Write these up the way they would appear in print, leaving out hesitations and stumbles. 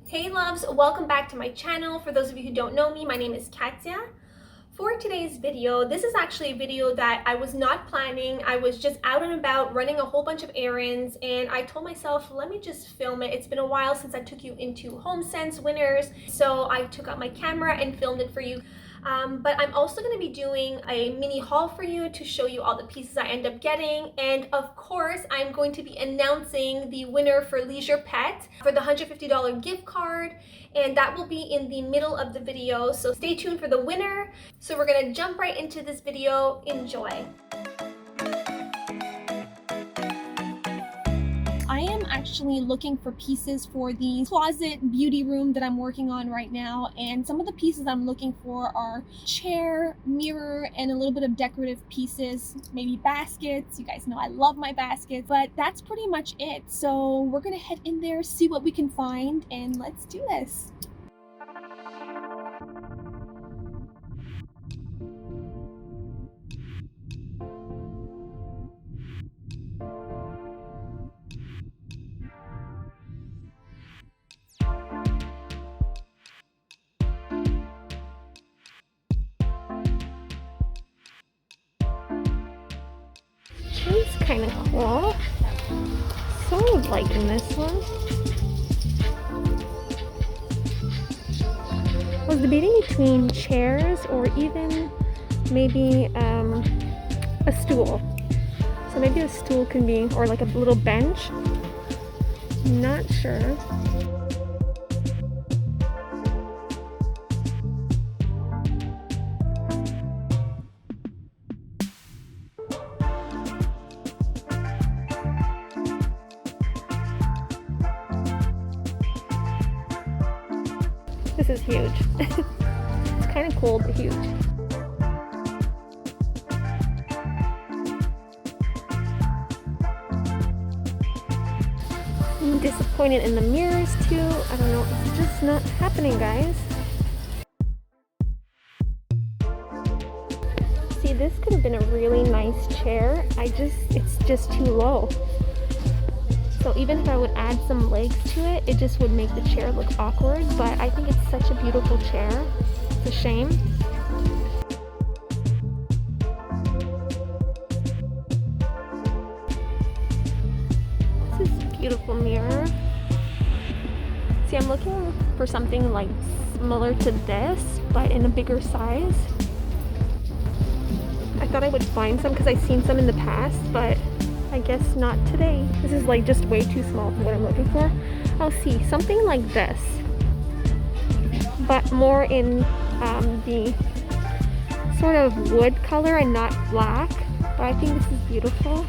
Hey loves, welcome back to my channel. For those of you who don't know me, my name is Katya. For today's video, this is actually a video that I was not planning. I was just out and about running a whole bunch of errands and I told myself, let me just film it. It's been a while since I took you into Homesense winners, so I took out my camera and filmed it for you. But I'm also going to be doing a mini haul for you to show you all the pieces I end up getting. And of course, I'm going to be announcing the winner for Leisure Pet for the $150 gift card. And that will be in the middle of the video. So stay tuned for the winner. So we're going to jump right into this video. Enjoy. I am actually looking for pieces for the closet beauty room that I'm working on right now, and some of the pieces I'm looking for are chair, mirror, and a little bit of decorative pieces, maybe baskets. You guys know I love my baskets, but that's pretty much it. So we're gonna head in there, see what we can find, and let's do this. It's kind of cool. So liking this one. I was debating between chairs or even maybe a stool. So maybe a stool can be, or like a little bench. Not sure. This is huge. It's kind of cool, but huge. I'm disappointed in the mirrors too. I don't know, it's just not happening, guys. See, this could have been a really nice chair. It's just too low. So even if I would add some legs to it, it just would make the chair look awkward, but I think it's such a beautiful chair. It's a shame. This is a beautiful mirror. See, I'm looking for something like similar to this, but in a bigger size. I thought I would find some because I've seen some in the past, but I guess not today. This is like just way too small for what I'm looking for. I'll see something like this, but more in the sort of wood color and not black. But I think this is beautiful.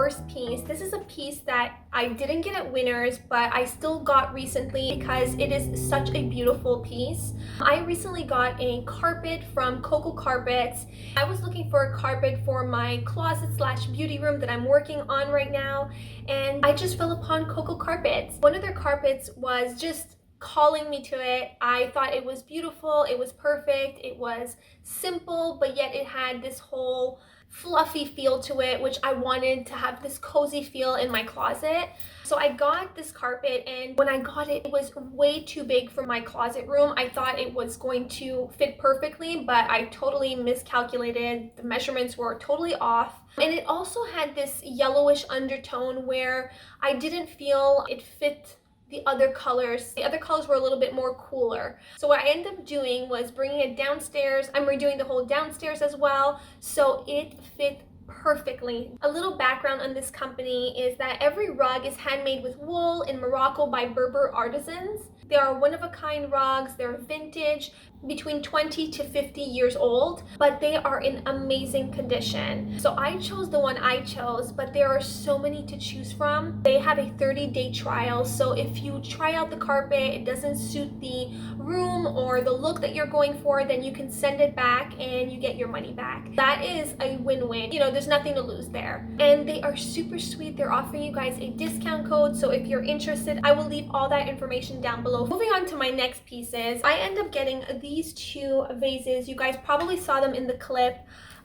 first piece. This is a piece that I didn't get at Winners, but I still got recently because it is such a beautiful piece. I recently got a carpet from Coco Carpets. I was looking for a carpet for my closet slash beauty room that I'm working on right now, and I just fell upon Coco Carpets. One of their carpets was just calling me to it. I thought it was beautiful, it was perfect, it was simple, but yet it had this whole fluffy feel to it, which I wanted to have this cozy feel in my closet. So I got this carpet, and when I got it, it was way too big for my closet room. I thought it was going to fit perfectly, but I totally miscalculated. The measurements were totally off. And it also had this yellowish undertone where I didn't feel it fit the other colors. The other colors were a little bit more cooler. So what I ended up doing was bringing it downstairs. I'm redoing the whole downstairs as well, so it fit perfectly. A little background on this company is that every rug is handmade with wool in Morocco by Berber artisans. They are one-of-a-kind rugs. They're vintage, between 20 to 50 years old, but they are in amazing condition. So I chose the one I chose, but there are so many to choose from. They have a 30-day trial, so if you try out the carpet, it doesn't suit the room or the look that you're going for, then you can send it back and you get your money back. That is a win-win. You know, there's nothing to lose there. And they are super sweet. They're offering you guys a discount code, so if you're interested, I will leave all that information down below. Moving on to my next pieces, I end up getting these two vases. You guys probably saw them in the clip.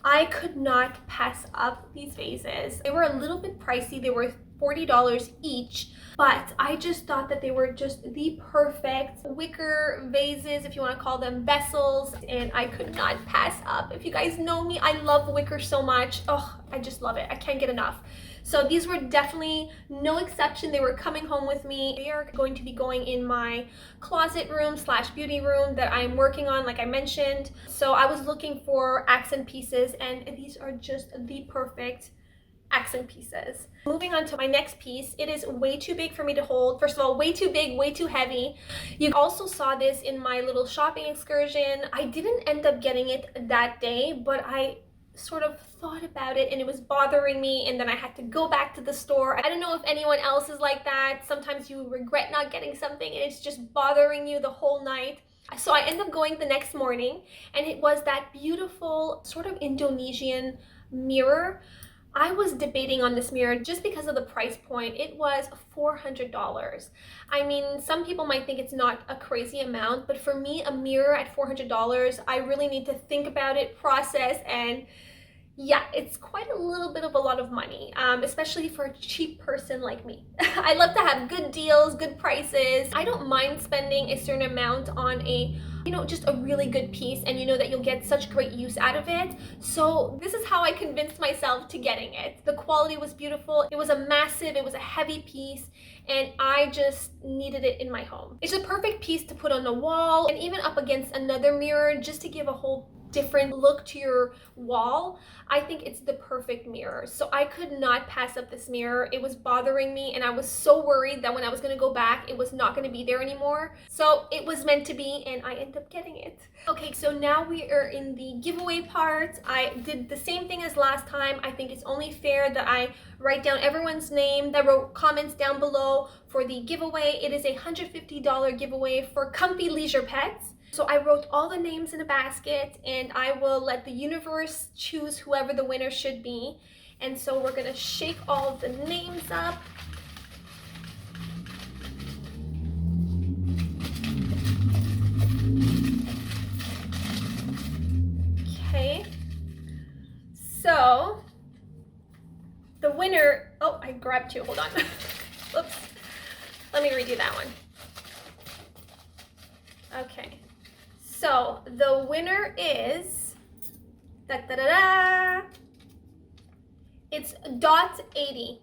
I could not pass up these vases. They were a little bit pricey. They were $40 each, but I just thought that they were just the perfect wicker vases, if you want to call them vessels, and I could not pass up. If you guys know me, I love wicker so much. Oh, I just love it. I can't get enough. So these were definitely no exception. They were coming home with me. They are going to be going in my closet room slash beauty room that I'm working on, like I mentioned. So I was looking for accent pieces, and these are just the perfect accent pieces. Moving on to my next piece, it is way too big for me to hold. First of all, way too big, way too heavy. You also saw this in my little shopping excursion. I didn't end up getting it that day, but I sort of thought about it and it was bothering me, and then I had to go back to the store. I don't know if anyone else is like that. Sometimes you regret not getting something and it's just bothering you the whole night. So I ended up going the next morning, and it was that beautiful sort of Indonesian mirror. I was debating on this mirror just because of the price point. It was $400. I mean, some people might think it's not a crazy amount, but for me, a mirror at $400, I really need to think about it, process, and yeah, it's quite a little bit of a lot of money, especially for a cheap person like me. I love to have good deals, good prices. I don't mind spending a certain amount on a, you know, just a really good piece, and you know that you'll get such great use out of it. So this is how I convinced myself to getting it. The quality was beautiful. It was a heavy piece, and I just needed it in my home. It's a perfect piece to put on the wall and even up against another mirror, just to give a whole different look to your wall. I think it's the perfect mirror. So I could not pass up this mirror. It was bothering me, and I was so worried that when I was going to go back, it was not going to be there anymore. So it was meant to be, and I ended up getting it. Okay, so now we are in the giveaway part. I did the same thing as last time. I think it's only fair that I write down everyone's name that wrote comments down below for the giveaway. It is a $150 giveaway for Comfy Leisure Pets. So I wrote all the names in a basket, and I will let the universe choose whoever the winner should be. And so we're gonna shake all of the names up. Okay, so the winner, oh, I grabbed two, hold on. Oops, let me redo that one. Okay. So the winner is, it's .80.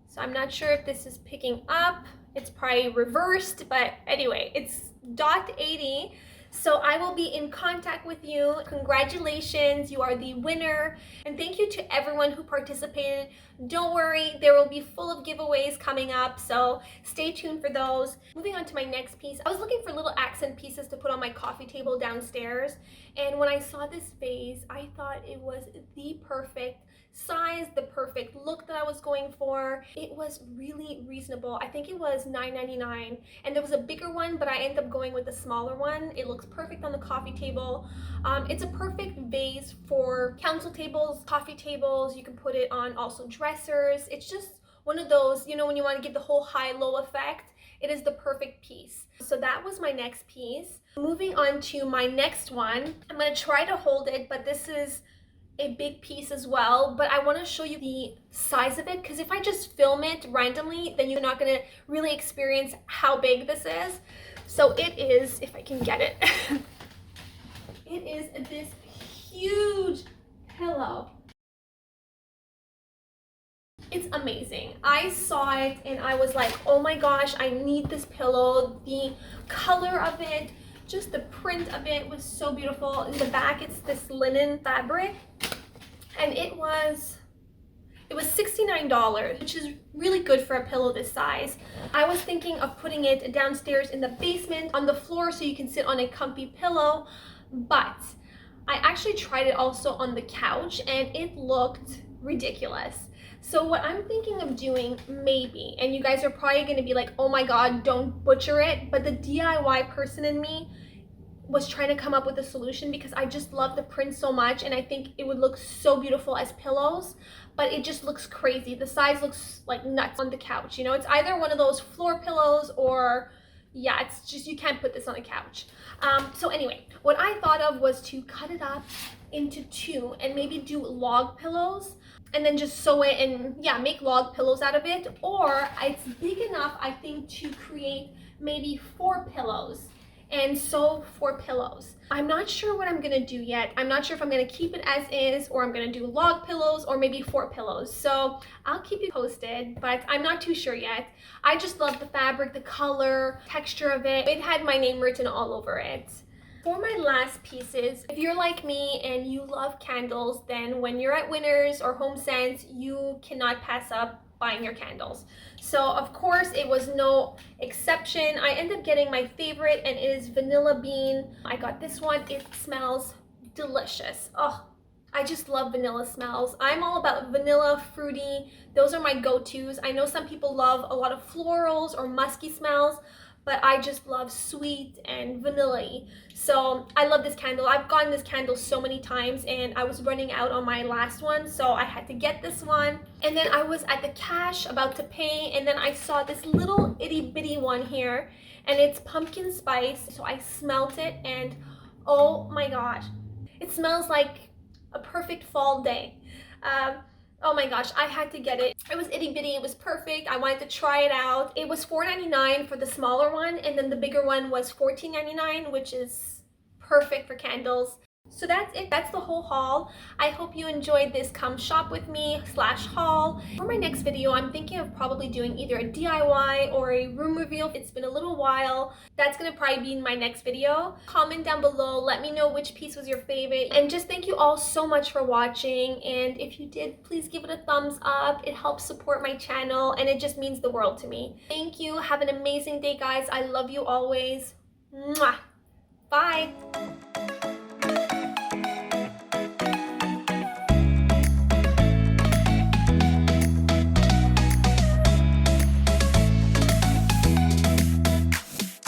So I'm not sure if this is picking up. It's probably reversed, but anyway, it's .80. So I will be in contact with you. Congratulations, you are the winner. And thank you to everyone who participated. Don't worry, there will be full of giveaways coming up, so stay tuned for those. Moving on to my next piece, I was looking for little accent pieces to put on my coffee table downstairs. And when I saw this vase, I thought it was the perfect size, the perfect look that I was going for. It was really reasonable. I think it was $9.99, and there was a bigger one, but I ended up going with the smaller one. It looks perfect on the coffee table. It's a perfect vase for council tables, coffee tables. You can put it on also dressers. It's just one of those, you know, when you want to give the whole high-low effect, it is the perfect piece. So that was my next piece. Moving on to my next one, I'm going to try to hold it, but this is a big piece as well, but I want to show you the size of it, because if I just film it randomly, then you're not going to really experience how big this is. So it is, if I can get it, it is this huge pillow. It's amazing. I saw it and I was like, oh my gosh, I need this pillow. The color of it, just the print of it was so beautiful. In the back, it's this linen fabric, and it was $69, which is really good for a pillow this size. I was thinking of putting it downstairs in the basement on the floor so you can sit on a comfy pillow, but I actually tried it also on the couch and it looked ridiculous. So what I'm thinking of doing, maybe, and you guys are probably going to be like, oh my god, don't butcher it, but the DIY person in me was trying to come up with a solution, because I just love the print so much and I think it would look so beautiful as pillows, but it just looks crazy. The size looks like nuts on the couch, you know. It's either one of those floor pillows or, yeah, it's just, you can't put this on a couch. So anyway, what I thought of was to cut it up into two and maybe do log pillows, and then just sew it and, yeah, make log pillows out of it. Or it's big enough, I think, to create maybe 4 pillows and sew 4 pillows. I'm not sure what I'm gonna do yet. I'm not sure if I'm gonna keep it as is, or I'm gonna do log pillows, or maybe 4 pillows. So I'll keep you posted, but I'm not too sure yet. I just love the fabric, the color, texture of it. It had my name written all over it. For my last pieces, if you're like me and you love candles, then when you're at Winners or Homesense, you cannot pass up buying your candles. So of course it was no exception. I ended up getting my favorite, and it is vanilla bean. I got this one. It smells delicious. Oh, I just love vanilla smells. I'm all about vanilla, fruity. Those are my go-tos. I know some people love a lot of florals or musky smells, but I just love sweet and vanilla-y. So I love this candle. I've gotten this candle so many times and I was running out on my last one, so I had to get this one. And then I was at the cash about to pay, and then I saw this little itty bitty one here, and it's pumpkin spice. So I smelt it and oh my gosh, it smells like a perfect fall day. Oh my gosh, I had to get it. It was itty bitty, it was perfect. I wanted to try it out. It was $4.99 for the smaller one, and then the bigger one was $14.99, which is perfect for candles. So that's it. That's the whole haul. I hope you enjoyed this come shop with me / haul. For my next video, I'm thinking of probably doing either a DIY or a room reveal. It's been a little while. That's gonna probably be in my next video. Comment down below, let me know which piece was your favorite, and just thank you all so much for watching. And if you did, please give it a thumbs up. It helps support my channel and it just means the world to me. Thank you. Have an amazing day, guys. I love you always. Mwah. Bye.